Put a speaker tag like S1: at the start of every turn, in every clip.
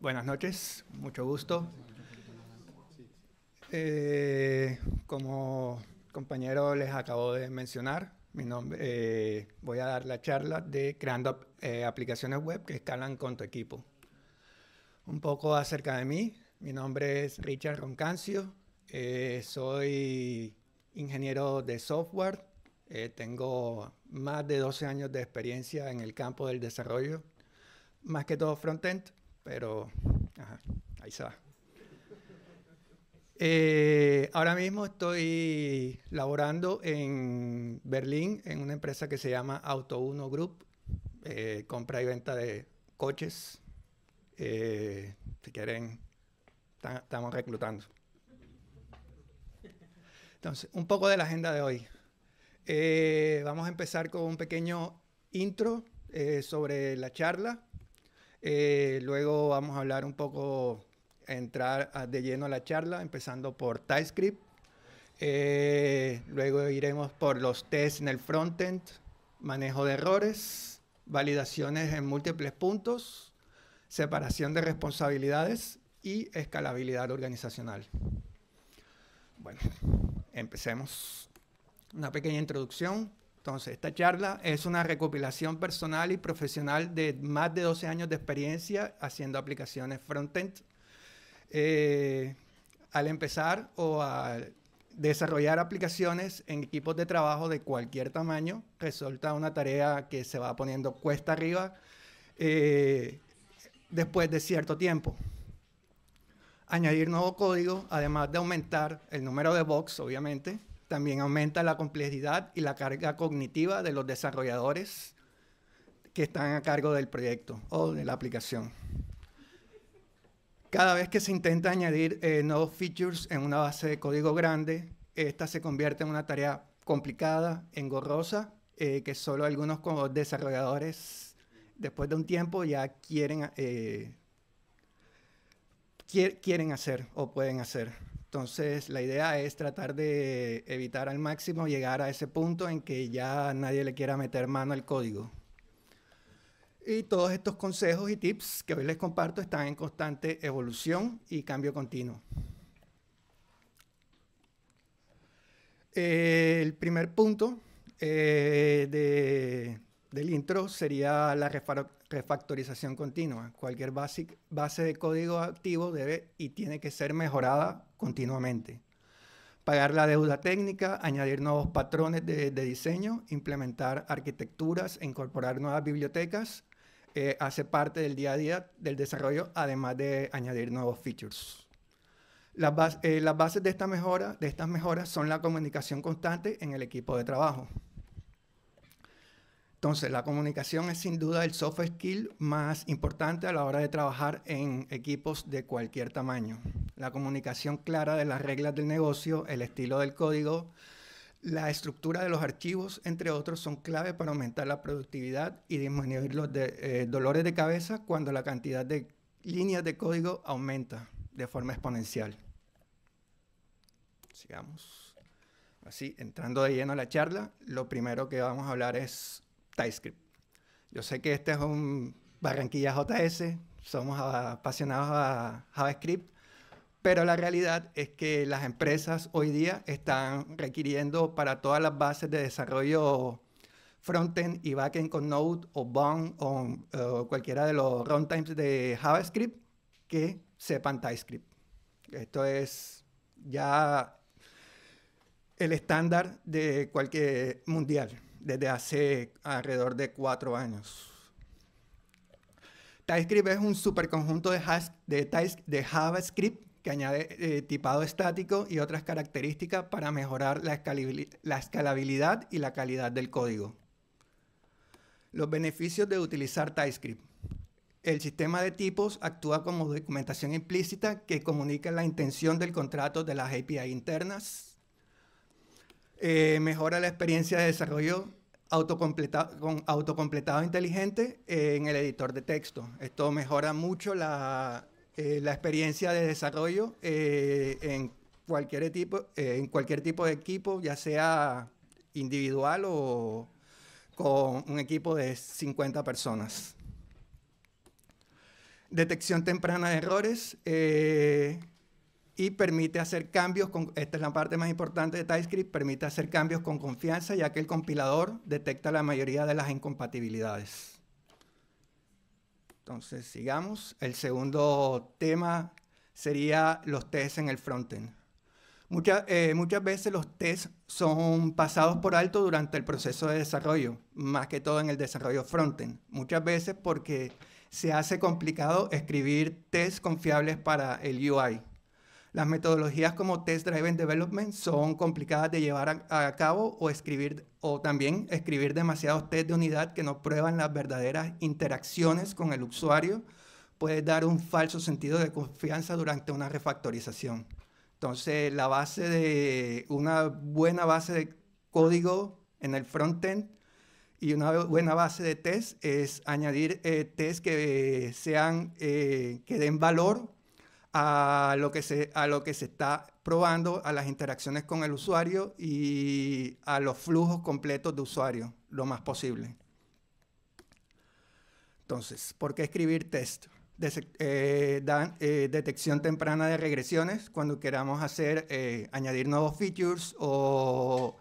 S1: Buenas noches, mucho gusto. Como compañero les acabo de mencionar, mi nombre, voy a dar la charla de creando aplicaciones web que escalan con tu equipo. Un poco acerca de mí, mi nombre es Richard Roncancio, soy ingeniero de software, tengo más de 12 años de experiencia en el campo del desarrollo, más que todo frontend, pero ajá, ahí se va. Ahora mismo estoy laborando en Berlín en una empresa que se llama Auto Uno Group, compra y venta de coches. Si quieren, estamos reclutando. Entonces, un poco de la agenda de hoy. Vamos a empezar con un pequeño intro sobre la charla. Luego vamos a hablar un poco, entrar de lleno a la charla, empezando por TypeScript. Luego iremos por los tests en el frontend, manejo de errores, validaciones en múltiples puntos, separación de responsabilidades y escalabilidad organizacional. Bueno, empecemos. Una pequeña introducción. Entonces, esta charla es una recopilación personal y profesional de más de 12 años de experiencia haciendo aplicaciones frontend. Al empezar o al desarrollar aplicaciones en equipos de trabajo de cualquier tamaño, resulta una tarea que se va poniendo cuesta arriba después de cierto tiempo. Añadir nuevo código, además de aumentar el número de bugs, obviamente, también aumenta la complejidad y la carga cognitiva de los desarrolladores que están a cargo del proyecto o de la aplicación. Cada vez que se intenta añadir nuevos features en una base de código grande, esta se convierte en una tarea complicada, engorrosa, que solo algunos desarrolladores, después de un tiempo, ya quieren hacer o pueden hacer. Entonces, la idea es tratar de evitar al máximo llegar a ese punto en que ya nadie le quiera meter mano al código. Y todos estos consejos y tips que hoy les comparto están en constante evolución y cambio continuo. El primer punto del intro sería la refactorización continua. Cualquier base de código activo debe y tiene que ser mejorada continuamente. Pagar la deuda técnica, añadir nuevos patrones de diseño, implementar arquitecturas e incorporar nuevas bibliotecas, hace parte del día a día del desarrollo, además de añadir nuevos features. Las bases de estas mejoras son la comunicación constante en el equipo de trabajo. Entonces, la comunicación es sin duda el soft skill más importante a la hora de trabajar en equipos de cualquier tamaño. La comunicación clara de las reglas del negocio, el estilo del código, la estructura de los archivos, entre otros, son clave para aumentar la productividad y disminuir los dolores de cabeza cuando la cantidad de líneas de código aumenta de forma exponencial. Sigamos. Así, entrando de lleno a la charla, lo primero que vamos a hablar es TypeScript. Yo sé que este es un Barranquilla JS, somos apasionados a JavaScript, pero la realidad es que las empresas hoy día están requiriendo para todas las bases de desarrollo frontend y backend con Node o Vue o cualquiera de los runtimes de JavaScript que sepan TypeScript. Esto es ya el estándar de cualquier mundial desde hace alrededor de 4 años. TypeScript es un superconjunto de JavaScript que añade tipado estático y otras características para mejorar la escalabilidad y la calidad del código. Los beneficios de utilizar TypeScript. El sistema de tipos actúa como documentación implícita que comunica la intención del contrato de las API internas. Mejora la experiencia de desarrollo con autocompletado inteligente en el editor de texto. Esto mejora mucho la experiencia de desarrollo en cualquier tipo de equipo, ya sea individual o con un equipo de 50 personas. Detección temprana de errores y permite hacer cambios, esta es la parte más importante de TypeScript, permite hacer cambios con confianza ya que el compilador detecta la mayoría de las incompatibilidades. Entonces, sigamos. El segundo tema sería los tests en el frontend. Muchas veces los tests son pasados por alto durante el proceso de desarrollo, más que todo en el desarrollo frontend. Muchas veces porque se hace complicado escribir tests confiables para el UI. Las metodologías como Test Driven Development son complicadas de llevar a cabo o también escribir demasiados tests de unidad que no prueban las verdaderas interacciones con el usuario puede dar un falso sentido de confianza durante una refactorización. Entonces, una buena base de código en el frontend y una buena base de test es añadir tests que den valor a lo que se está probando, a las interacciones con el usuario y a los flujos completos de usuario, lo más posible. Entonces, ¿por qué escribir test? Detección temprana de regresiones cuando queramos añadir nuevos features o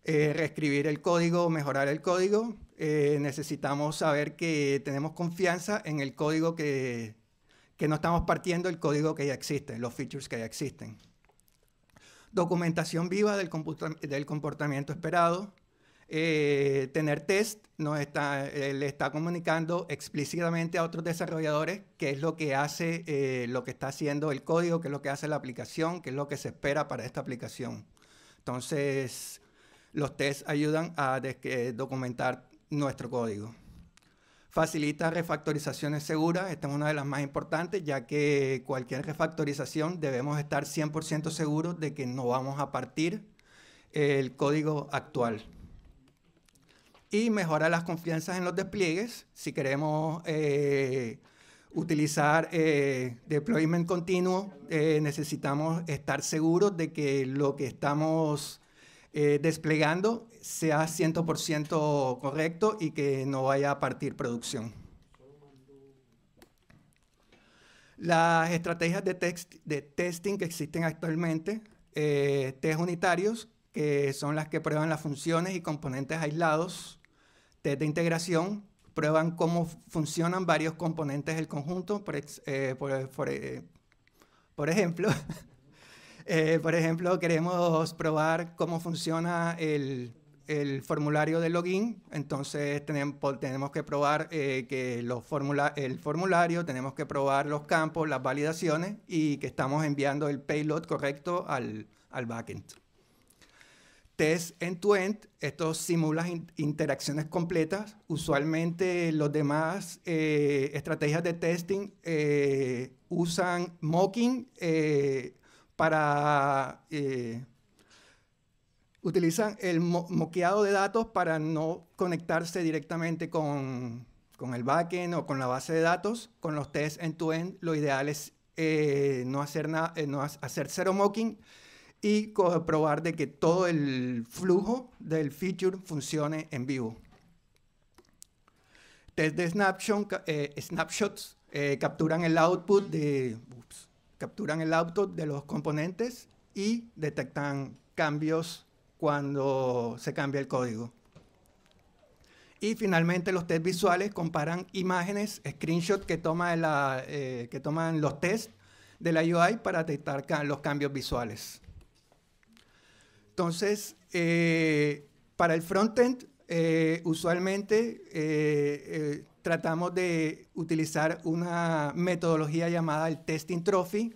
S1: reescribir el código, mejorar el código. Necesitamos saber que tenemos confianza en el código que no estamos partiendo el código que ya existe, los features que ya existen. Documentación viva del comportamiento esperado. Tener test le está comunicando explícitamente a otros desarrolladores qué es lo que hace, lo que está haciendo el código, qué es lo que hace la aplicación, qué es lo que se espera para esta aplicación. Entonces, los tests ayudan a documentar nuestro código. Facilita refactorizaciones seguras. Esta es una de las más importantes, ya que cualquier refactorización debemos estar 100% seguros de que no vamos a partir el código actual. Y mejora las confianzas en los despliegues. Si queremos utilizar deployment continuo, necesitamos estar seguros de que lo que estamos desplegando sea 100% correcto y que no vaya a partir producción. Las estrategias de testing que existen actualmente, test unitarios, que son las que prueban las funciones y componentes aislados. Test de integración, prueban cómo funcionan varios componentes del conjunto. Por ejemplo, queremos probar cómo funciona el formulario de login. Entonces, tenemos que probar que el formulario, tenemos que probar los campos, las validaciones y que estamos enviando el payload correcto al backend. Test end-to-end, esto simula interacciones completas. Usualmente los demás estrategias de testing usan mocking utilizan el moqueado de datos para no conectarse directamente con el backend o con la base de datos. Con los tests end-to-end, lo ideal es no hacer cero mocking y probar de que todo el flujo del feature funcione en vivo. Test de snapshots capturan el output de los componentes y detectan cambios cuando se cambia el código. Y finalmente los test visuales comparan imágenes, screenshots que toman los tests de la UI para detectar los cambios visuales. Entonces, para el frontend, usualmente tratamos de utilizar una metodología llamada el Testing Trophy.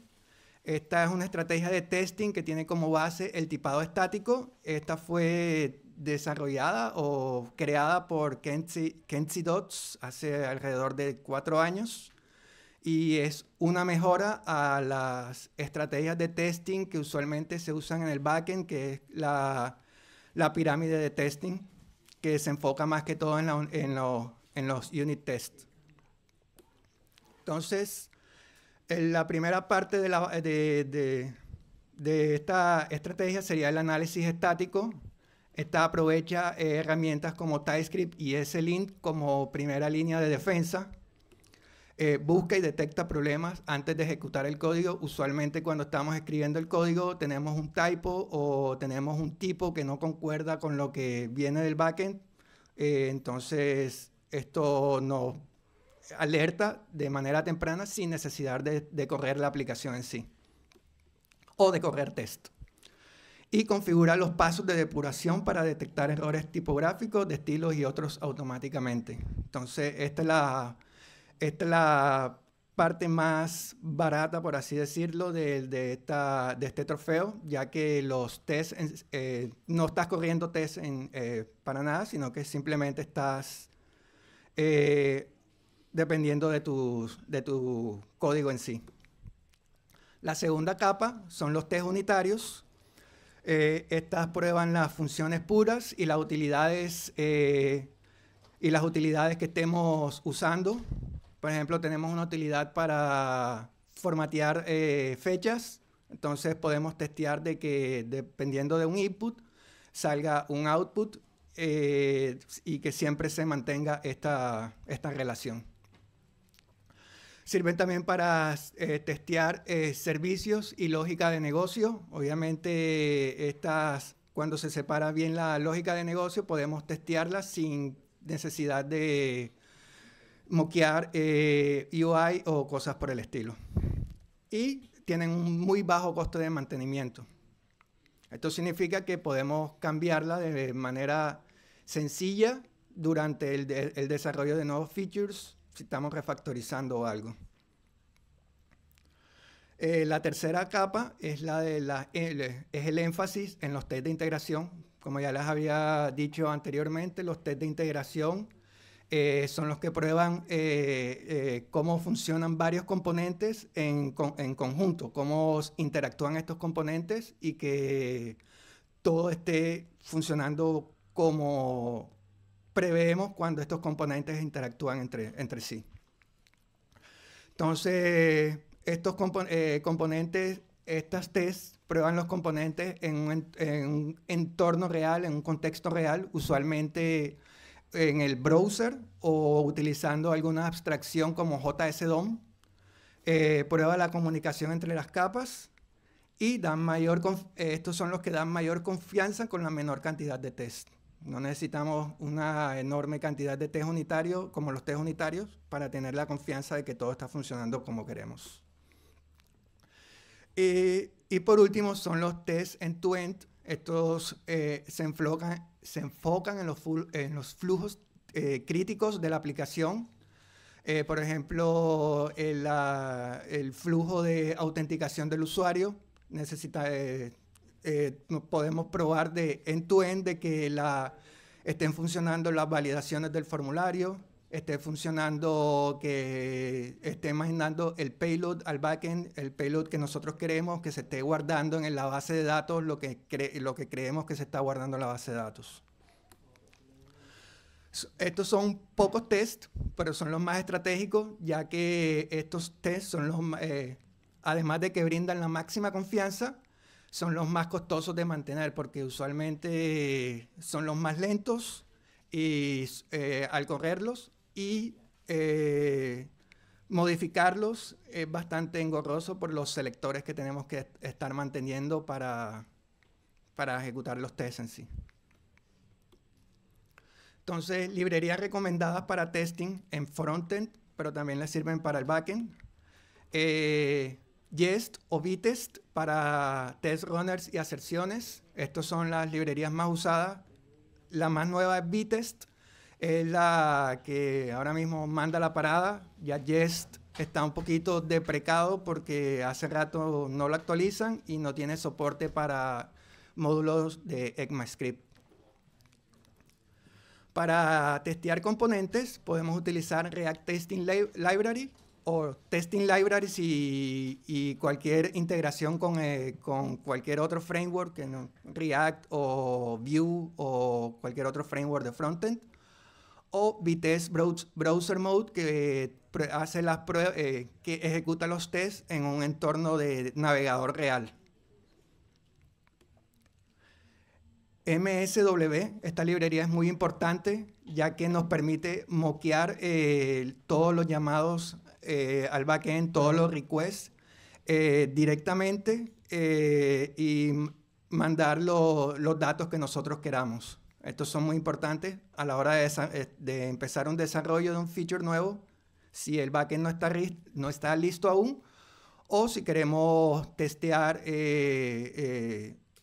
S1: Esta es una estrategia de testing que tiene como base el tipado estático. Esta fue desarrollada o creada por Kenzie Dodds hace alrededor de 4 años. Y es una mejora a las estrategias de testing que usualmente se usan en el backend, que es la pirámide de testing, que se enfoca más que todo en los unit tests. Entonces, la primera parte de esta estrategia sería el análisis estático. Esta aprovecha herramientas como TypeScript y ESLint como primera línea de defensa. busca y detecta problemas antes de ejecutar el código. Usualmente cuando estamos escribiendo el código tenemos un typo o tenemos un tipo que no concuerda con lo que viene del backend. Entonces esto nos alerta de manera temprana sin necesidad de correr la aplicación en sí o de correr test. Y configura los pasos de depuración para detectar errores tipográficos, de estilos y otros automáticamente. Entonces esta es la parte más barata, por así decirlo, de este trofeo, ya que los tests, no estás corriendo tests para nada, sino que simplemente estás dependiendo de tu código en sí. La segunda capa son los tests unitarios. Estas prueban las funciones puras y las utilidades que estemos usando. Por ejemplo, tenemos una utilidad para formatear fechas. Entonces podemos testear de que dependiendo de un input salga un output y que siempre se mantenga esta relación. Sirven también para testear servicios y lógica de negocio. Obviamente, cuando se separa bien la lógica de negocio, podemos testearlas sin necesidad de moquear UI o cosas por el estilo. Y tienen un muy bajo costo de mantenimiento. Esto significa que podemos cambiarla de manera sencilla durante el desarrollo de nuevos features si estamos refactorizando algo. La tercera capa es es el énfasis en los test de integración. Como ya les había dicho anteriormente, los test de integración son los que prueban cómo funcionan varios componentes en conjunto, cómo interactúan estos componentes y que todo esté funcionando como preveemos cuando estos componentes interactúan entre sí. Entonces, estos componentes, estas tests prueban los componentes en un entorno real, en un contexto real, usualmente en el browser o utilizando alguna abstracción como JS-DOM. Prueba la comunicación entre las capas y estos son los que dan mayor confianza con la menor cantidad de test. No necesitamos una enorme cantidad de test unitarios como los test unitarios para tener la confianza de que todo está funcionando como queremos. Y por último son los tests end-to-end. Estos se enfocan en los flujos críticos de la aplicación. Por ejemplo, el flujo de autenticación del usuario podemos probar de end-to-end de que estén funcionando las validaciones del formulario, esté funcionando, que esté imaginando el payload al backend, el payload que nosotros queremos, que se esté guardando en la base de datos lo que creemos que se está guardando en la base de datos. Estos son pocos tests, pero son los más estratégicos, ya que estos tests son además de que brindan la máxima confianza, son los más costosos de mantener, porque usualmente son los más lentos y al correrlos y modificarlos es bastante engorroso por los selectores que tenemos que estar manteniendo para ejecutar los tests en sí. Entonces, librerías recomendadas para testing en frontend, pero también les sirven para el backend. Jest o Vitest para test runners y aserciones. Estas son las librerías más usadas. La más nueva es Vitest, es la que ahora mismo manda la parada. Ya Jest está un poquito deprecado porque hace rato no lo actualizan y no tiene soporte para módulos de ECMAScript. Para testear componentes podemos utilizar React Testing Library o Testing Libraries y cualquier integración con cualquier otro framework, React o Vue o cualquier otro framework de frontend. O Vitest Browser Mode, que hace las pruebas, que ejecuta los tests en un entorno de navegador real. MSW, esta librería es muy importante ya que nos permite moquear todos los llamados al backend todos los requests directamente y mandar los datos que nosotros queramos. Estos son muy importantes a la hora de empezar un desarrollo de un feature nuevo, si el backend no está listo aún, o si queremos testear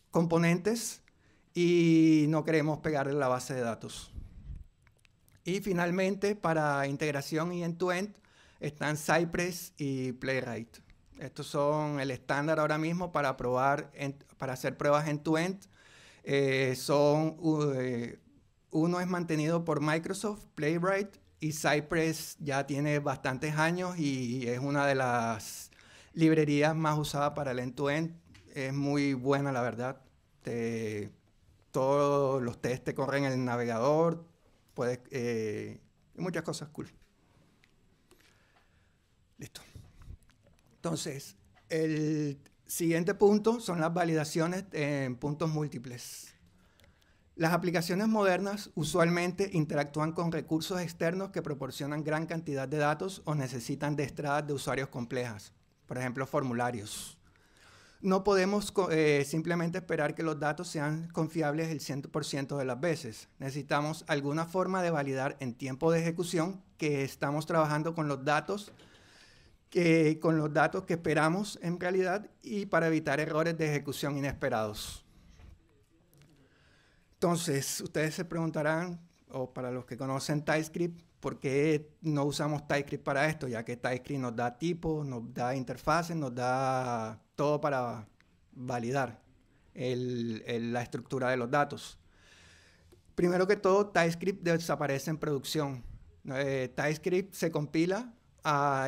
S1: componentes y no queremos pegarle la base de datos. Y finalmente, para integración y end-to-end, están Cypress y Playwright. Estos son el estándar ahora mismo para hacer pruebas end-to-end. Uno es mantenido por Microsoft, Playwright, y Cypress ya tiene bastantes años y es una de las librerías más usadas para el end-to-end. Es muy buena, la verdad. Todos los tests te corren en el navegador. Muchas cosas cool. Listo. Entonces, el siguiente punto son las validaciones en puntos múltiples. Las aplicaciones modernas usualmente interactúan con recursos externos que proporcionan gran cantidad de datos o necesitan de entradas de usuarios complejas, por ejemplo, formularios. No podemos simplemente esperar que los datos sean confiables el 100% de las veces. Necesitamos alguna forma de validar en tiempo de ejecución que estamos trabajando con los datos que esperamos en realidad y para evitar errores de ejecución inesperados. Entonces, ustedes se preguntarán, o para los que conocen TypeScript, ¿por qué no usamos TypeScript para esto? Ya que TypeScript nos da tipos, nos da interfaces, nos da todo para validar la estructura de los datos. Primero que todo, TypeScript desaparece en producción. TypeScript se compila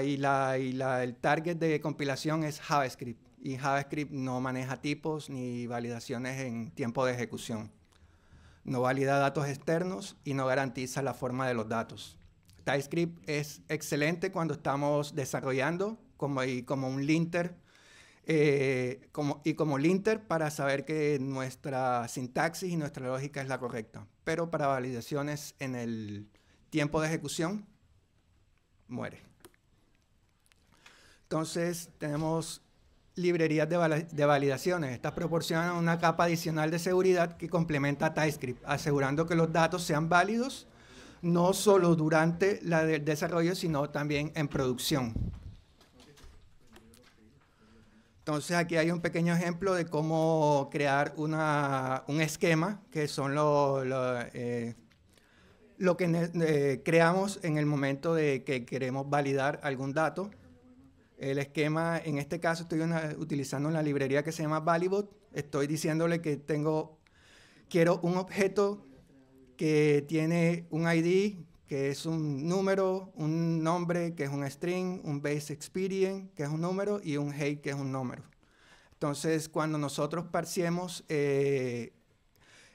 S1: y el target de compilación es JavaScript. Y JavaScript no maneja tipos ni validaciones en tiempo de ejecución. No valida datos externos y no garantiza la forma de los datos. TypeScript es excelente cuando estamos desarrollando como un linter como linter para saber que nuestra sintaxis y nuestra lógica es la correcta. Pero para validaciones en el tiempo de ejecución, muere. Entonces, tenemos librerías de validaciones. Estas proporcionan una capa adicional de seguridad que complementa a TypeScript, asegurando que los datos sean válidos no solo durante el desarrollo, sino también en producción. Entonces, aquí hay un pequeño ejemplo de cómo crear un esquema, que son lo que creamos en el momento de que queremos validar algún dato. El esquema, en este caso, estoy utilizando una librería que se llama Valibot. Estoy diciéndole que quiero un objeto que tiene un ID, que es un número, un nombre, que es un string, un base experience, que es un número, y un height, que es un número. Entonces, cuando nosotros parseemos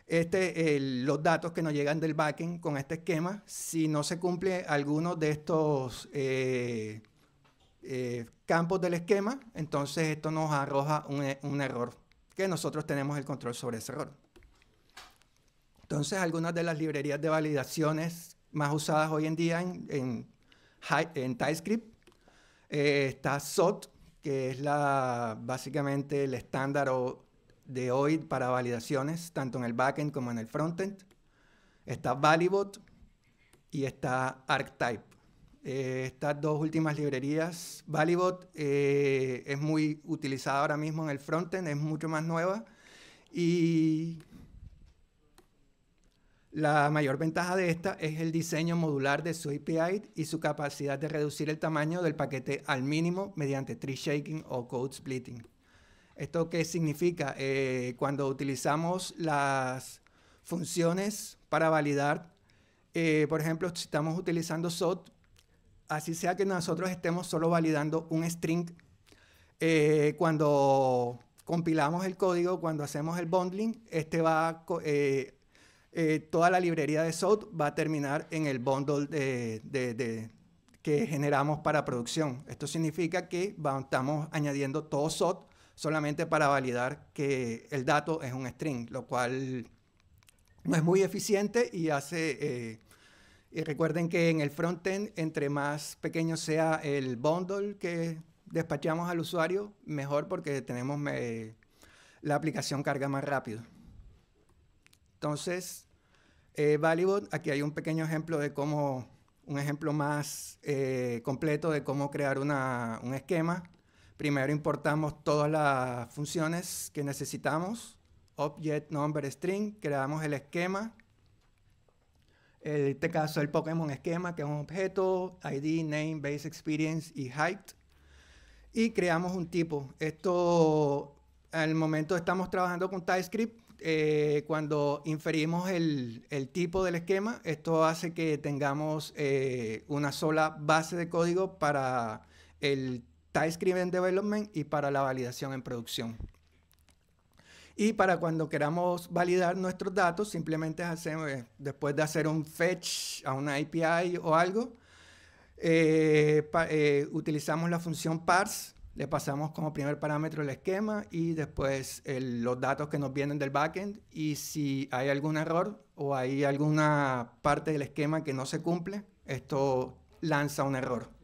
S1: los datos que nos llegan del backend con este esquema, si no se cumple alguno de estos campos del esquema, entonces esto nos arroja un error, que nosotros tenemos el control sobre ese error. Entonces, algunas de las librerías de validaciones más usadas hoy en día en TypeScript está SOT, que es básicamente el estándar de hoy para validaciones, tanto en el backend como en el frontend. Está Valibot y está ArcType. Estas dos últimas librerías, Valibot es muy utilizada ahora mismo en el frontend, es mucho más nueva y la mayor ventaja de esta es el diseño modular de su API y su capacidad de reducir el tamaño del paquete al mínimo mediante tree shaking o code splitting. ¿Esto qué significa? Cuando utilizamos las funciones para validar, por ejemplo, si estamos utilizando SOT, así sea que nosotros estemos solo validando un string, cuando compilamos el código, cuando hacemos el bundling, toda la librería de SOT va a terminar en el bundle que generamos para producción. Esto significa que estamos añadiendo todo SOT solamente para validar que el dato es un string, lo cual no es muy eficiente y hace Y recuerden que en el frontend, entre más pequeño sea el bundle que despachamos al usuario, mejor porque tenemos la aplicación carga más rápido. Entonces, Valibot, aquí hay un pequeño ejemplo de cómo, un ejemplo más completo de cómo crear un esquema. Primero importamos todas las funciones que necesitamos, object, number, string, creamos el esquema. En este caso el Pokémon esquema, que es un objeto, ID, name, base experience y height. Y creamos un tipo. Esto, al momento estamos trabajando con TypeScript. Cuando inferimos el tipo del esquema, esto hace que tengamos una sola base de código para el TypeScript en development y para la validación en producción. Y para cuando queramos validar nuestros datos, simplemente hacemos, después de hacer un fetch a una API o algo, utilizamos la función parse, le pasamos como primer parámetro el esquema y después los datos que nos vienen del backend, y si hay algún error o hay alguna parte del esquema que no se cumple, esto lanza un error.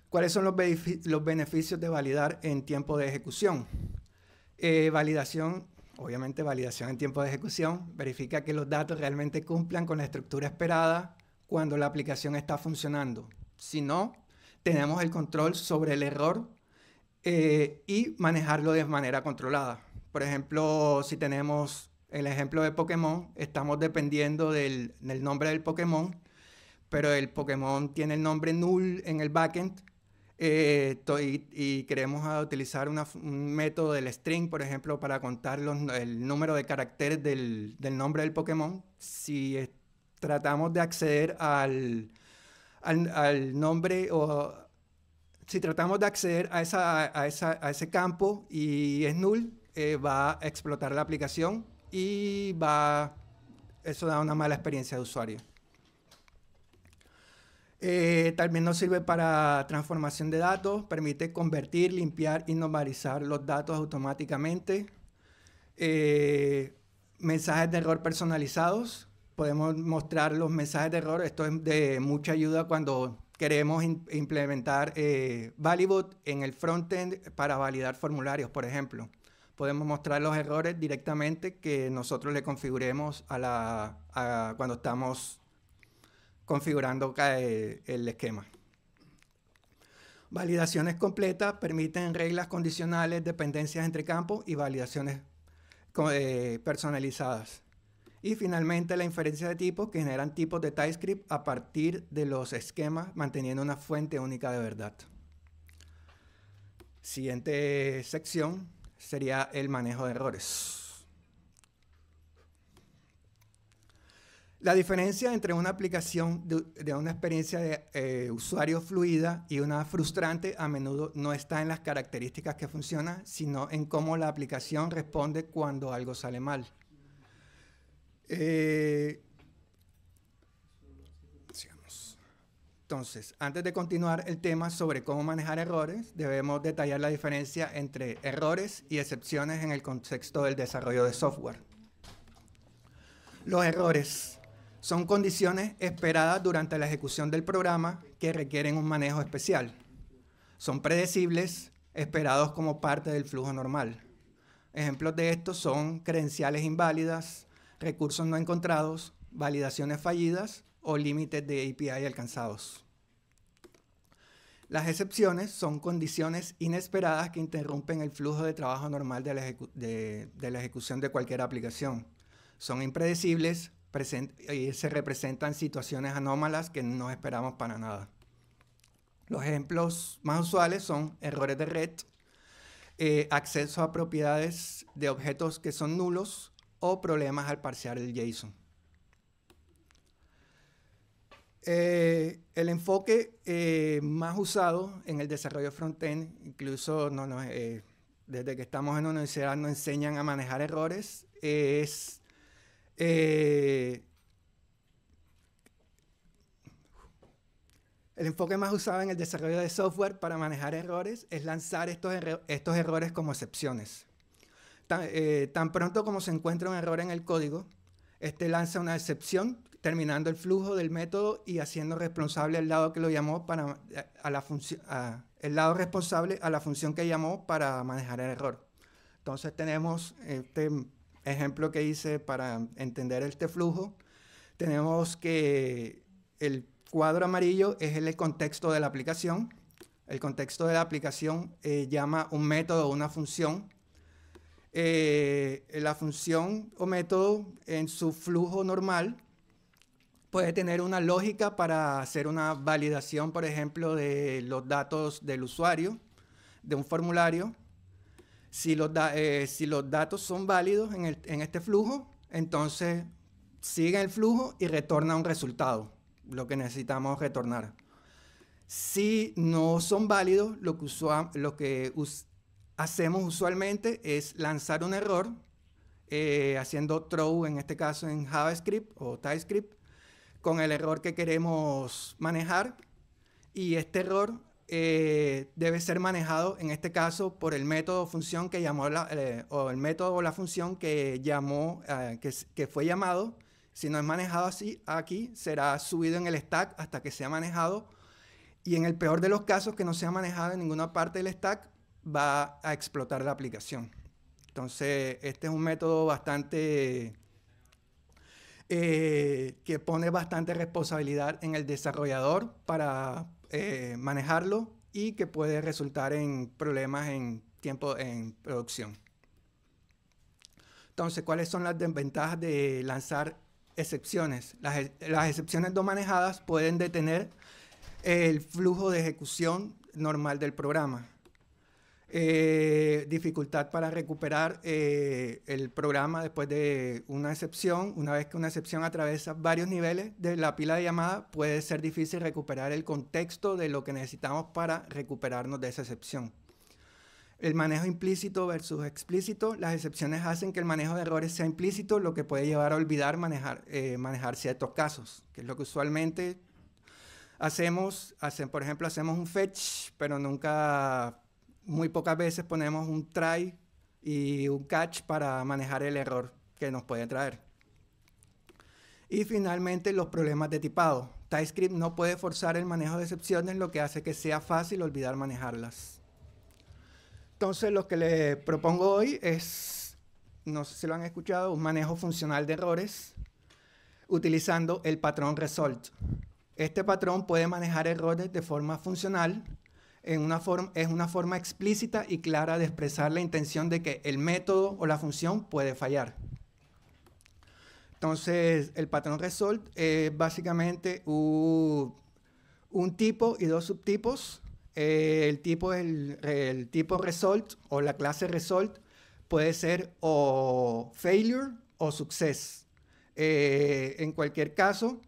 S1: ¿Cuáles son los beneficios de validar en tiempo de ejecución? Validación, obviamente validación en tiempo de ejecución, verifica que los datos realmente cumplan con la estructura esperada cuando la aplicación está funcionando. Si no, tenemos el control sobre el error y manejarlo de manera controlada. Por ejemplo, si tenemos el ejemplo de Pokémon, estamos dependiendo del nombre del Pokémon, pero el Pokémon tiene el nombre null en el backend, y queremos utilizar un método del string, por ejemplo, para contar el número de caracteres del nombre del Pokémon. Si tratamos de acceder al nombre, o si tratamos de acceder a ese campo y es null, va a explotar la aplicación y eso da una mala experiencia de usuario. También nos sirve para transformación de datos, permite convertir, limpiar y normalizar los datos automáticamente. Mensajes de error personalizados, podemos mostrar los mensajes de error. Esto es de mucha ayuda cuando queremos implementar Valibot en el frontend para validar formularios, por ejemplo. Podemos mostrar los errores directamente que nosotros le configuremos cuando estamos configurando el esquema. Validaciones completas permiten reglas condicionales, dependencias entre campos y validaciones personalizadas. Y finalmente la inferencia de tipos, que generan tipos de TypeScript a partir de los esquemas, manteniendo una fuente única de verdad. Siguiente sección sería el manejo de errores. La diferencia entre una aplicación de una experiencia de usuario fluida y una frustrante a menudo no está en las características que funcionan, sino en cómo la aplicación responde cuando algo sale mal. Sigamos. Entonces, antes de continuar el tema sobre cómo manejar errores, debemos detallar la diferencia entre errores y excepciones en el contexto del desarrollo de software. Los errores son condiciones esperadas durante la ejecución del programa que requieren un manejo especial. Son predecibles, esperados como parte del flujo normal. Ejemplos de estos son credenciales inválidas, recursos no encontrados, validaciones fallidas o límites de API alcanzados. Las excepciones son condiciones inesperadas que interrumpen el flujo de trabajo normal de la ejecución de cualquier aplicación. Son impredecibles, se representan situaciones anómalas que no esperamos para nada. Los ejemplos más usuales son errores de red, acceso a propiedades de objetos que son nulos o problemas al parsear el JSON. El enfoque más usado en el desarrollo frontend, incluso desde que estamos en la universidad nos enseñan a manejar errores, es el enfoque más usado en el desarrollo de software para manejar errores es lanzar estos errores como excepciones. Tan pronto como se encuentra un error en el código, Este lanza una excepción terminando el flujo del método y haciendo responsable al lado que lo llamó para, el lado responsable a la función que llamó para manejar el error. Entonces tenemos este ejemplo que hice para entender este flujo. Tenemos que el cuadro amarillo es el contexto de la aplicación. El contexto de la aplicación llama un método o una función. La función o método en su flujo normal puede tener una lógica para hacer una validación, por ejemplo, de los datos del usuario, de un formulario. Si los datos son válidos en este flujo, entonces sigue el flujo y retorna un resultado, lo que necesitamos retornar. Si no son válidos, lo que hacemos usualmente es lanzar un error, haciendo throw, en este caso en JavaScript o TypeScript, con el error que queremos manejar, y este error debe ser manejado, en este caso, por el método o función que llamó, o el método o la función que llamó, que fue llamado. Si no es manejado así, aquí será subido en el stack hasta que sea manejado, y en el peor de los casos, que no sea manejado en ninguna parte del stack, va a explotar la aplicación. Entonces, este es un método bastante que pone bastante responsabilidad en el desarrollador para manejarlo, y que puede resultar en problemas en producción. Entonces, ¿cuáles son las desventajas de lanzar excepciones? Las excepciones no manejadas pueden detener el flujo de ejecución normal del programa. Dificultad para recuperar el programa después de una excepción. Una vez que una excepción atraviesa varios niveles de la pila de llamada, puede ser difícil recuperar el contexto de lo que necesitamos para recuperarnos de esa excepción. El manejo implícito versus explícito. Las excepciones hacen que el manejo de errores sea implícito, lo que puede llevar a olvidar manejar ciertos casos, que es lo que usualmente hacemos. Por ejemplo, hacemos un fetch, pero muy pocas veces ponemos un try y un catch para manejar el error que nos puede traer. Y finalmente, los problemas de tipado. TypeScript no puede forzar el manejo de excepciones, lo que hace que sea fácil olvidar manejarlas. Entonces, lo que les propongo hoy es, no sé si lo han escuchado, un manejo funcional de errores utilizando el patrón result. Este patrón puede manejar errores de forma funcional. Es una forma explícita y clara de expresar la intención de que el método o la función puede fallar. Entonces, el patrón result es básicamente un tipo y dos subtipos. El tipo result o la clase result puede ser o failure o success. En cualquier caso,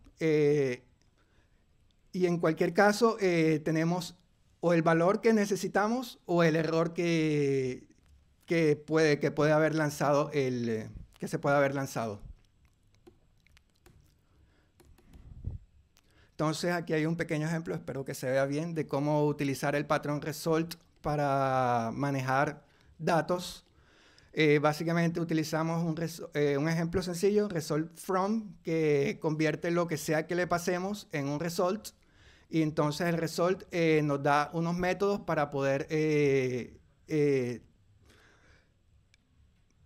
S1: tenemos o el valor que necesitamos o el error que puede haber lanzado que se puede haber lanzado. Entonces, aquí hay un pequeño ejemplo, espero que se vea bien, de cómo utilizar el patrón result para manejar datos. Básicamente utilizamos un ejemplo sencillo, result from, que convierte lo que sea que le pasemos en un result. Y entonces el result nos da unos métodos para poder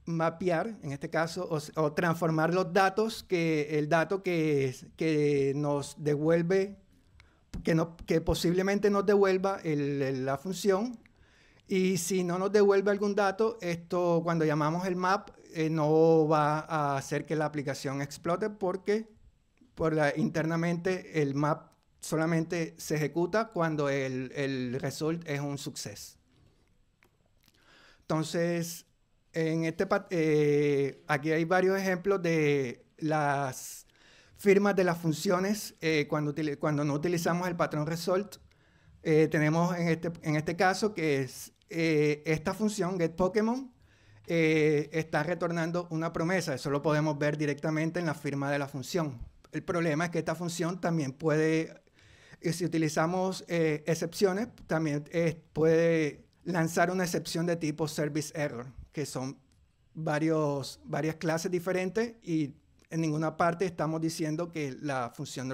S1: mapear, en este caso, o transformar los datos, el dato que nos devuelve, que posiblemente nos devuelva la función. Y si no nos devuelve algún dato, esto, cuando llamamos el map, no va a hacer que la aplicación explote, porque internamente el map solamente se ejecuta cuando el result es un success. Entonces, aquí hay varios ejemplos de las firmas de las funciones cuando no utilizamos el patrón result. Tenemos en este caso que es esta función getPokemon está retornando una promesa. Eso lo podemos ver directamente en la firma de la función. El problema es que esta función también puede, si utilizamos excepciones, también puede lanzar una excepción de tipo service error, que son varias clases diferentes, y en ninguna parte estamos diciendo que la función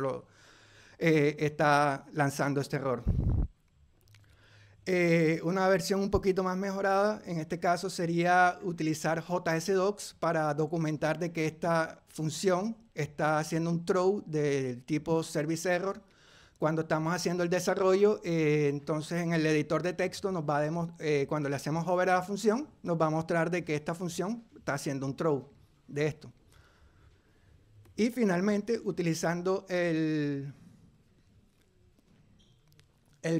S1: está lanzando este error. Una versión un poquito más mejorada, en este caso, sería utilizar JSDocs para documentar de que esta función está haciendo un throw del tipo service error. Cuando estamos haciendo el desarrollo, entonces en el editor de texto cuando le hacemos hover a la función, nos va a mostrar de que esta función está haciendo un throw de esto. Y finalmente, utilizando el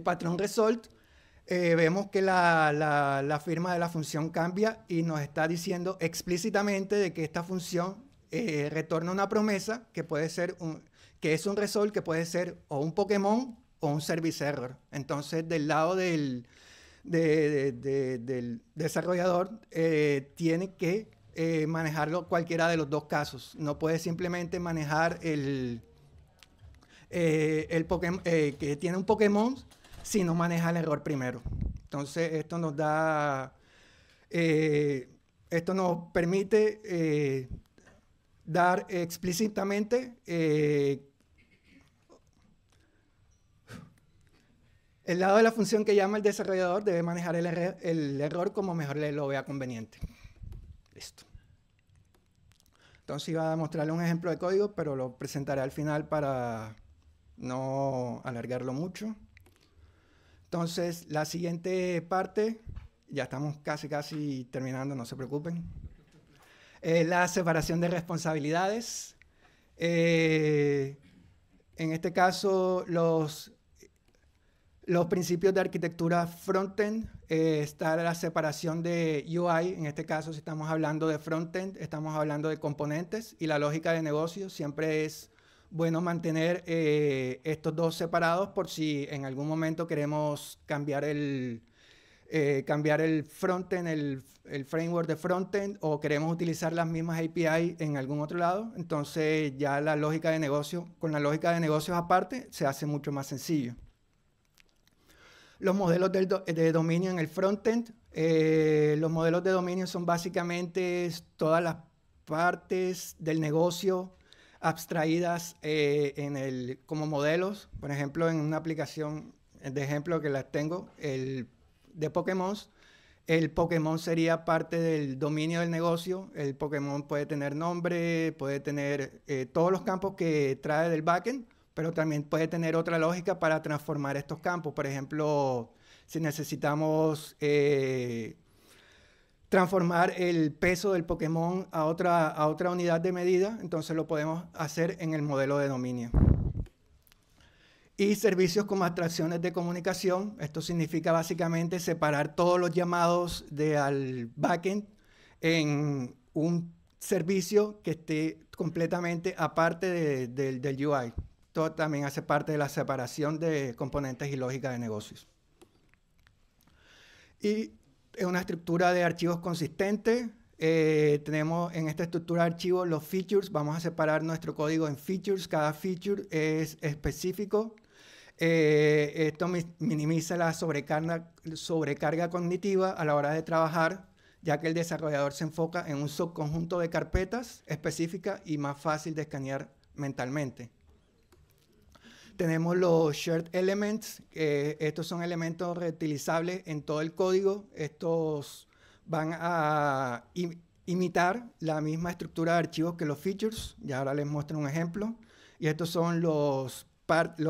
S1: patrón result, vemos que la firma de la función cambia y nos está diciendo explícitamente de que esta función retorna una promesa que puede ser que es un result que puede ser o un Pokémon o un service error. Entonces, del lado del desarrollador, tiene que manejarlo cualquiera de los dos casos. No puede simplemente manejar el Pokémon, que tiene un Pokémon, si no maneja el error primero. Entonces, esto nos permite dar explícitamente el lado de la función que llama el desarrollador debe manejar el error como mejor le lo vea conveniente. Listo. Entonces iba a mostrarle un ejemplo de código, pero lo presentaré al final para no alargarlo mucho. Entonces, la siguiente parte, ya estamos casi terminando, no se preocupen. La separación de responsabilidades. En este caso, los principios de arquitectura frontend, está la separación de UI. En este caso, si estamos hablando de frontend, estamos hablando de componentes, y la lógica de negocio siempre es bueno mantener estos dos separados por si en algún momento queremos cambiar el frontend, el framework de frontend, o queremos utilizar las mismas API en algún otro lado. Entonces ya la lógica de negocio, con la lógica de negocios aparte, se hace mucho más sencillo. Los modelos de dominio en el frontend. Los modelos de dominio son básicamente todas las partes del negocio abstraídas como modelos. Por ejemplo, en una aplicación de ejemplo que las tengo, de Pokémon, el Pokémon sería parte del dominio del negocio. El Pokémon puede tener nombre, puede tener todos los campos que trae del backend, pero también puede tener otra lógica para transformar estos campos. Por ejemplo, si necesitamos transformar el peso del Pokémon a otra unidad de medida, entonces lo podemos hacer en el modelo de dominio. Y servicios como abstracciones de comunicación. Esto significa básicamente separar todos los llamados al backend en un servicio que esté completamente aparte del UI. Esto también hace parte de la separación de componentes y lógica de negocios. Y es una estructura de archivos consistente. Tenemos en esta estructura de archivos los features. Vamos a separar nuestro código en features. Cada feature es específico. Esto minimiza la sobrecarga cognitiva a la hora de trabajar, ya que el desarrollador se enfoca en un subconjunto de carpetas específicas y más fácil de escanear mentalmente. Tenemos los shared elements. Estos son elementos reutilizables en todo el código. Estos van a imitar la misma estructura de archivos que los features. Ya ahora les muestro un ejemplo. Y estos son los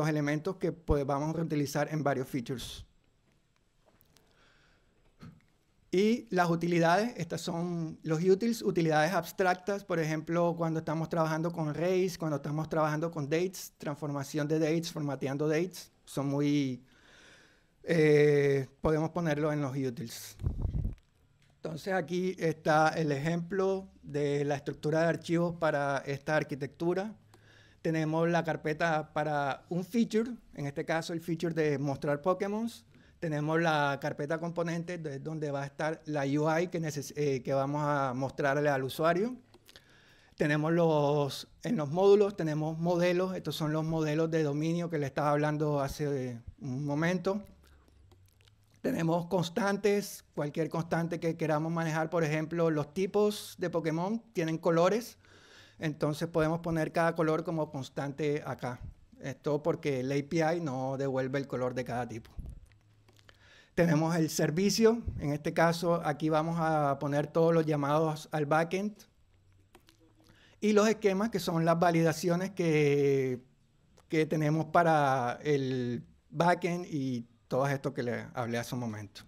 S1: elementos que vamos a reutilizar en varios features. Y las utilidades, estas son los utils, utilidades abstractas. Por ejemplo, cuando estamos trabajando con arrays, cuando estamos trabajando con dates, transformación de dates, formateando dates, son podemos ponerlo en los utils. Entonces aquí está el ejemplo de la estructura de archivos para esta arquitectura. Tenemos la carpeta para un feature, en este caso el feature de mostrar Pokémon. Tenemos la carpeta componentes, donde va a estar la UI que vamos a mostrarle al usuario. Tenemos en los módulos tenemos modelos. Estos son los modelos de dominio que le estaba hablando hace un momento. Tenemos constantes, cualquier constante que queramos manejar. Por ejemplo, los tipos de Pokémon tienen colores. Entonces podemos poner cada color como constante acá. Esto porque el API no devuelve el color de cada tipo. Tenemos el servicio. En este caso, aquí vamos a poner todos los llamados al backend. Y los esquemas, que son las validaciones que tenemos para el backend y todo esto que les hablé hace un momento.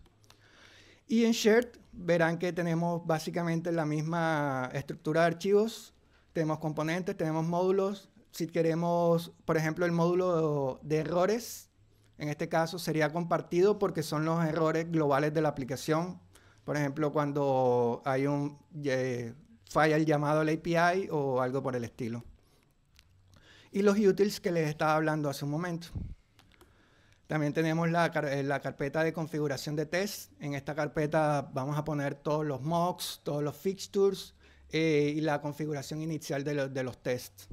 S1: Y en Shared verán que tenemos básicamente la misma estructura de archivos. Tenemos componentes, tenemos módulos. Si queremos, por ejemplo, el módulo de errores, en este caso sería compartido porque son los errores globales de la aplicación. Por ejemplo, cuando hay falla el llamado al API o algo por el estilo. Y los utils que les estaba hablando hace un momento. También tenemos la carpeta de configuración de test. En esta carpeta vamos a poner todos los mocks, todos los fixtures y la configuración inicial de los tests.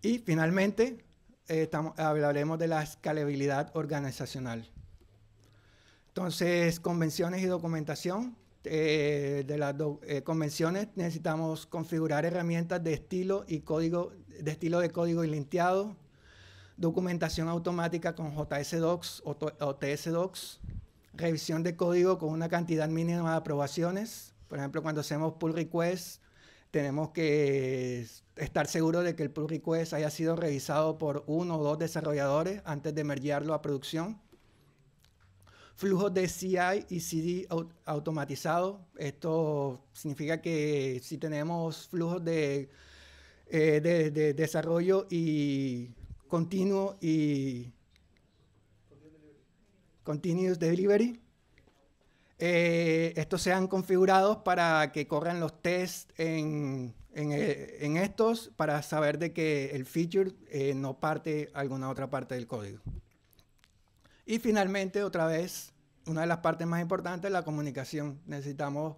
S1: Y finalmente, hablaremos de la escalabilidad organizacional. Entonces, convenciones y documentación. De las convenciones necesitamos configurar herramientas de estilo y código, de estilo de código linteado, documentación automática con JSDocs o TSDocs, revisión de código con una cantidad mínima de aprobaciones. Por ejemplo, cuando hacemos pull request, tenemos que estar seguros de que el pull request haya sido revisado por 1 o 2 desarrolladores antes de mergearlo a producción. Flujos de CI y CD automatizados. Esto significa que si tenemos flujos de desarrollo y continuo y continuous delivery, estos sean configurados para que corran los tests en estos para saber de que el feature no parte alguna otra parte del código. Y finalmente, otra vez, una de las partes más importantes es la comunicación. Necesitamos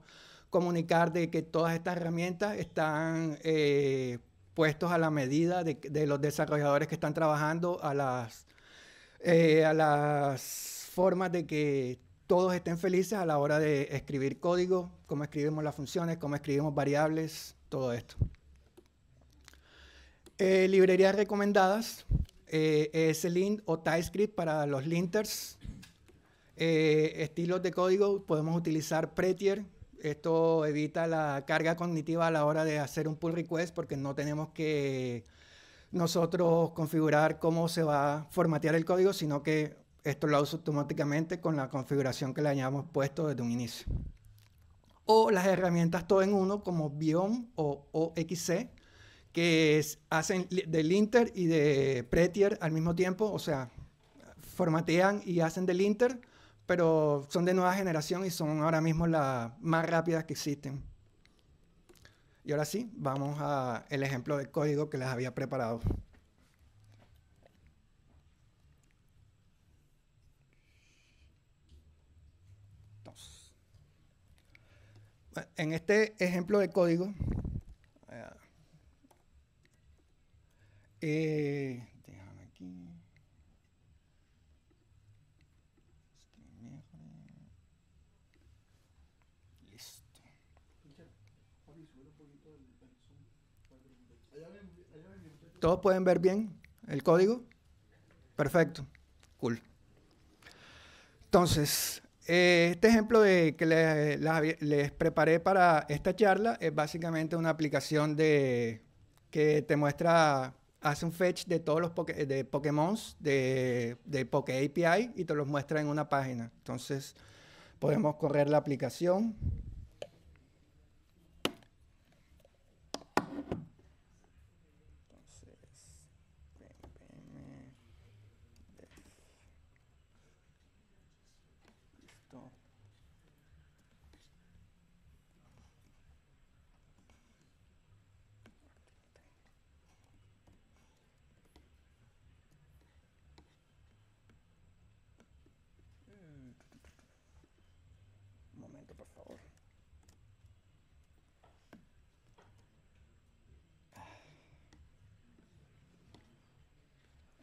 S1: comunicar de que todas estas herramientas están puestos a la medida de los desarrolladores que están trabajando, a las formas de que todos estén felices a la hora de escribir código, cómo escribimos las funciones, cómo escribimos variables, todo esto. Librerías recomendadas. ESLint o TypeScript para los linters. Estilos de código, podemos utilizar Prettier. Esto evita la carga cognitiva a la hora de hacer un pull request porque no tenemos que nosotros configurar cómo se va a formatear el código, sino que esto lo hace automáticamente con la configuración que le hayamos puesto desde un inicio. O las herramientas todo en uno como Biome o OXC, que hacen de linter y de Prettier al mismo tiempo, o sea, formatean y hacen de linter, pero son de nueva generación y son ahora mismo las más rápidas que existen. Y ahora sí, vamos al ejemplo de código que les había preparado. Entonces, en este ejemplo de código, déjame aquí. Listo. ¿Todos pueden ver bien el código? Perfecto. Cool. Entonces, este ejemplo que les preparé para esta charla es básicamente una aplicación que te muestra, hace un fetch de todos los Pokémon de Poké API y te los muestra en una página. Entonces, podemos correr la aplicación. Un momento, por favor.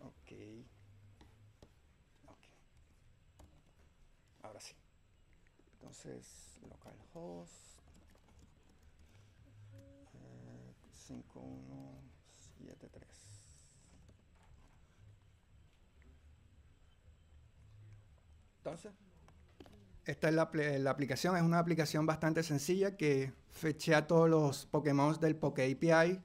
S1: Ok. Ahora sí. Entonces, localhost. 5173. Entonces, esta es la aplicación. Es una aplicación bastante sencilla que fetchea todos los Pokémon del Poké API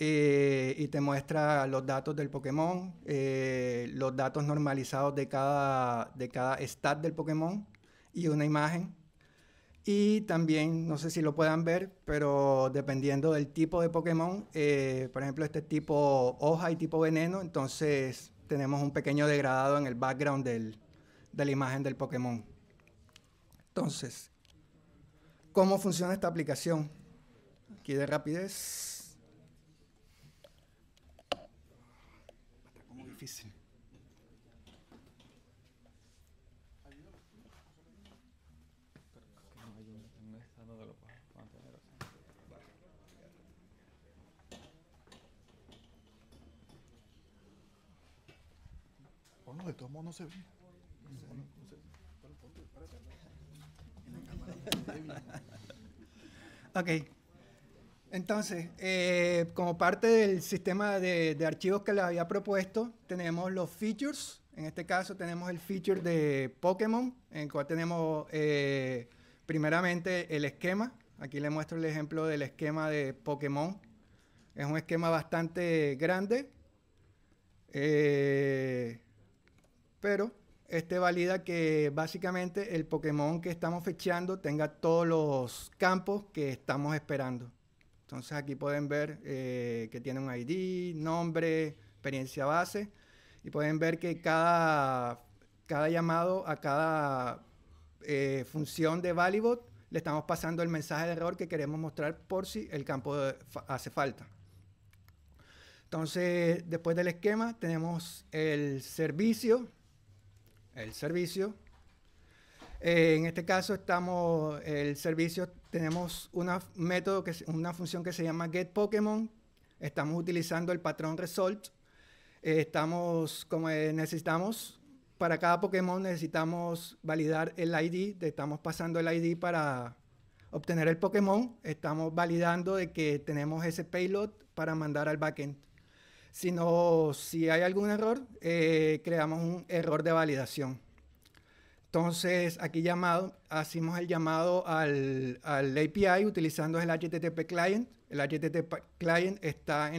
S1: y te muestra los datos del Pokémon, los datos normalizados de cada stat del Pokémon y una imagen. Y también, no sé si lo puedan ver, pero dependiendo del tipo de Pokémon, por ejemplo, este tipo hoja y tipo veneno, entonces tenemos un pequeño degradado en el background de la imagen del Pokémon. Entonces, ¿cómo funciona esta aplicación? Aquí de rapidez. Está como difícil.
S2: Bueno, de todos modos no se ve.
S1: Ok. Entonces, como parte del sistema de archivos que les había propuesto, tenemos los features. En este caso tenemos el feature de Pokémon, en el cual tenemos primeramente el esquema. Aquí les muestro el ejemplo del esquema de Pokémon. Es un esquema bastante grande, pero este valida que básicamente el Pokémon que estamos fetchando tenga todos los campos que estamos esperando. Entonces aquí pueden ver que tiene un ID, nombre, experiencia base, y pueden ver que cada llamado a cada función de Valibot le estamos pasando el mensaje de error que queremos mostrar por si el campo hace falta. Entonces, después del esquema tenemos el servicio. En este caso tenemos una función que se llama getPokémon. Estamos utilizando el patrón result. Para cada Pokémon necesitamos validar el ID. Estamos pasando el ID para obtener el Pokémon. Estamos validando de que tenemos ese payload para mandar al backend. Si hay algún error, creamos un error de validación. Entonces, aquí hacemos el llamado al API utilizando el HTTP client. El HTTP client está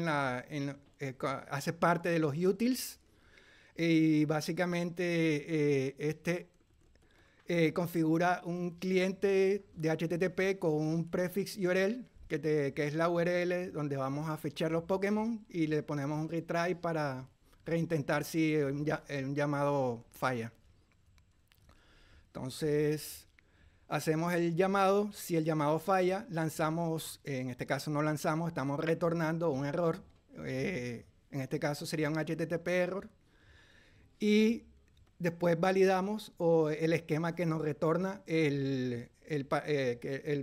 S1: hace parte de los utils y básicamente configura un cliente de HTTP con un prefix URL que es la URL donde vamos a fechar los Pokémon y le ponemos un retry para reintentar si un llamado falla. Entonces, hacemos el llamado. Si el llamado falla, en este caso no lanzamos, estamos retornando un error. En este caso sería un HTTP error. Y después validamos el esquema que nos retorna,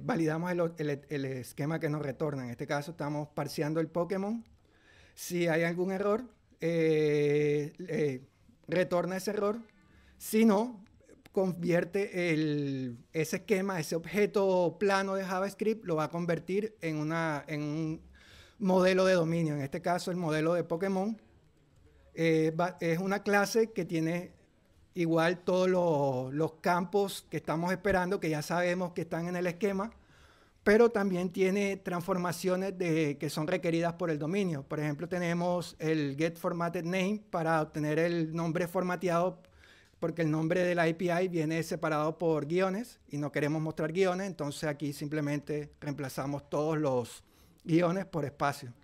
S1: validamos el esquema que nos retorna. En este caso estamos parseando el Pokémon. Si hay algún error, retorna ese error. Si no, convierte ese esquema, ese objeto plano de JavaScript, lo va a convertir en un modelo de dominio. En este caso, el modelo de Pokémon es una clase que tiene igual todos los campos que estamos esperando, que ya sabemos que están en el esquema, pero también tiene transformaciones que son requeridas por el dominio. Por ejemplo, tenemos el getFormatedName para obtener el nombre formateado, porque el nombre de la API viene separado por guiones y no queremos mostrar guiones, entonces aquí simplemente reemplazamos todos los guiones por espacio.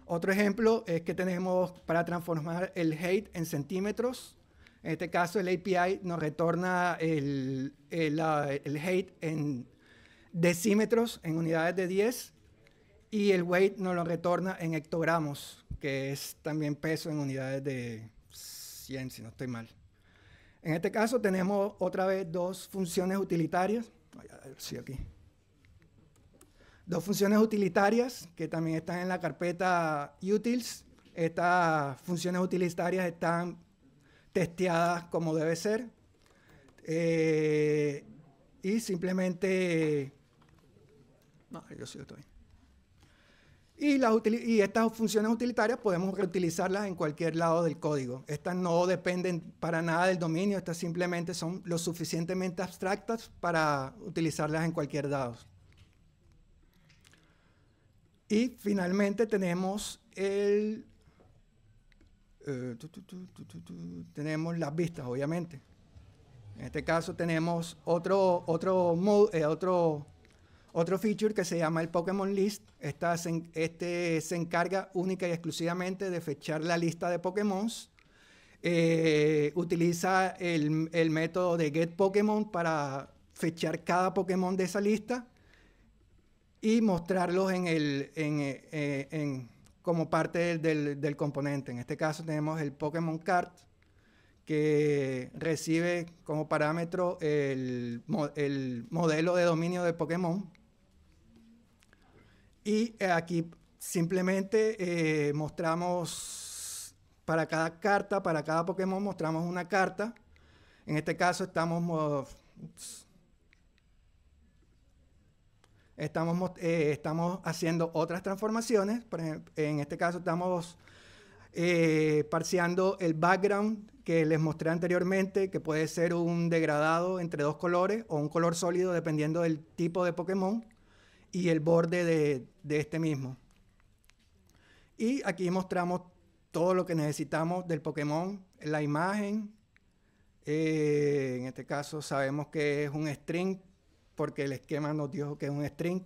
S1: Otro ejemplo es que tenemos para transformar el height en centímetros. En este caso el API nos retorna el height en decímetros, en unidades de 10, y el weight nos lo retorna en hectogramos, que es también peso en unidades de 100, si no estoy mal. En este caso tenemos otra vez dos funciones utilitarias. Sí, aquí. Dos funciones utilitarias que también están en la carpeta utils. Estas funciones utilitarias están testeadas como debe ser. Y simplemente... No, yo sí estoy. Y estas funciones utilitarias podemos reutilizarlas en cualquier lado del código. Estas no dependen para nada del dominio, estas simplemente son lo suficientemente abstractas para utilizarlas en cualquier lado. Y finalmente tenemos tenemos las vistas, obviamente. En este caso tenemos otro feature que se llama el Pokémon List. Este se encarga única y exclusivamente de fechar la lista de Pokémon. Utiliza el método de getPokémon para fechar cada Pokémon de esa lista y mostrarlos como parte del componente. En este caso tenemos el Pokémon Card, que recibe como parámetro el modelo de dominio de Pokémon. Y aquí simplemente mostramos para cada carta, para cada Pokémon mostramos una carta. En este caso estamos haciendo otras transformaciones. Por ejemplo, en este caso estamos parseando el background que les mostré anteriormente, que puede ser un degradado entre dos colores o un color sólido dependiendo del tipo de Pokémon y el borde de este mismo. Y aquí mostramos todo lo que necesitamos del Pokémon, la imagen. En este caso sabemos que es un string porque el esquema nos dijo que es un string.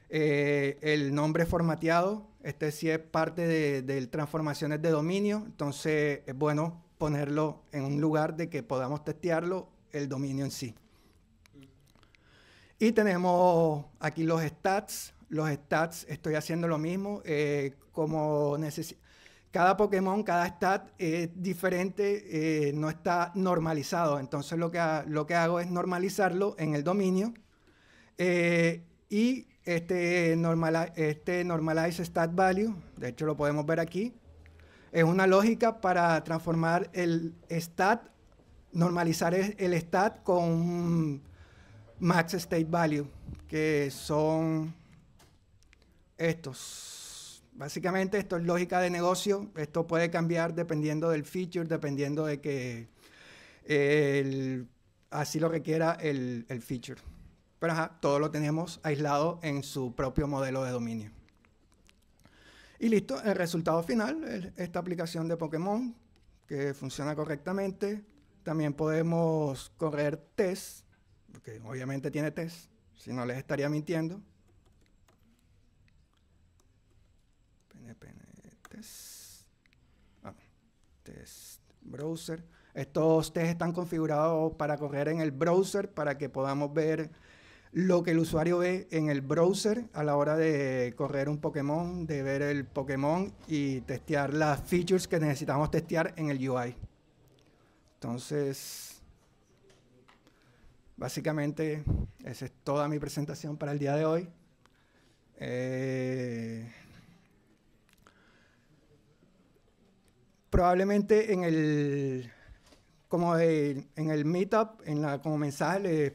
S1: El nombre formateado, este sí es parte de transformaciones de dominio, entonces es bueno ponerlo en un lugar de que podamos testearlo, el dominio en sí. Y tenemos aquí los stats. Los stats, estoy haciendo lo mismo. Cada Pokémon, cada stat es diferente, no está normalizado. Entonces lo que hago es normalizarlo en el dominio. Y este normalize stat value, de hecho lo podemos ver aquí, es una lógica para transformar el stat, normalizar el stat con max state value, que son estos. Básicamente esto es lógica de negocio. Esto puede cambiar dependiendo del feature, dependiendo de que así lo requiera el feature. Pero todo lo tenemos aislado en su propio modelo de dominio. Y listo, el resultado final es esta aplicación de Pokémon que funciona correctamente. También podemos correr test, porque obviamente tiene test, si no les estaría mintiendo. Test browser. Estos tests están configurados para correr en el browser para que podamos ver lo que el usuario ve en el browser a la hora de correr un Pokémon, de ver el Pokémon y testear las features que necesitamos testear en el UI. Entonces, básicamente, esa es toda mi presentación para el día de hoy. Probablemente en el Meetup, como mensaje, les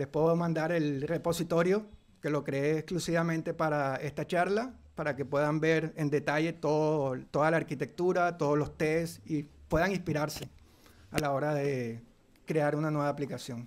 S1: puedo mandar el repositorio que lo creé exclusivamente para esta charla, para que puedan ver en detalle toda la arquitectura, todos los tests y puedan inspirarse a la hora de crear una nueva aplicación.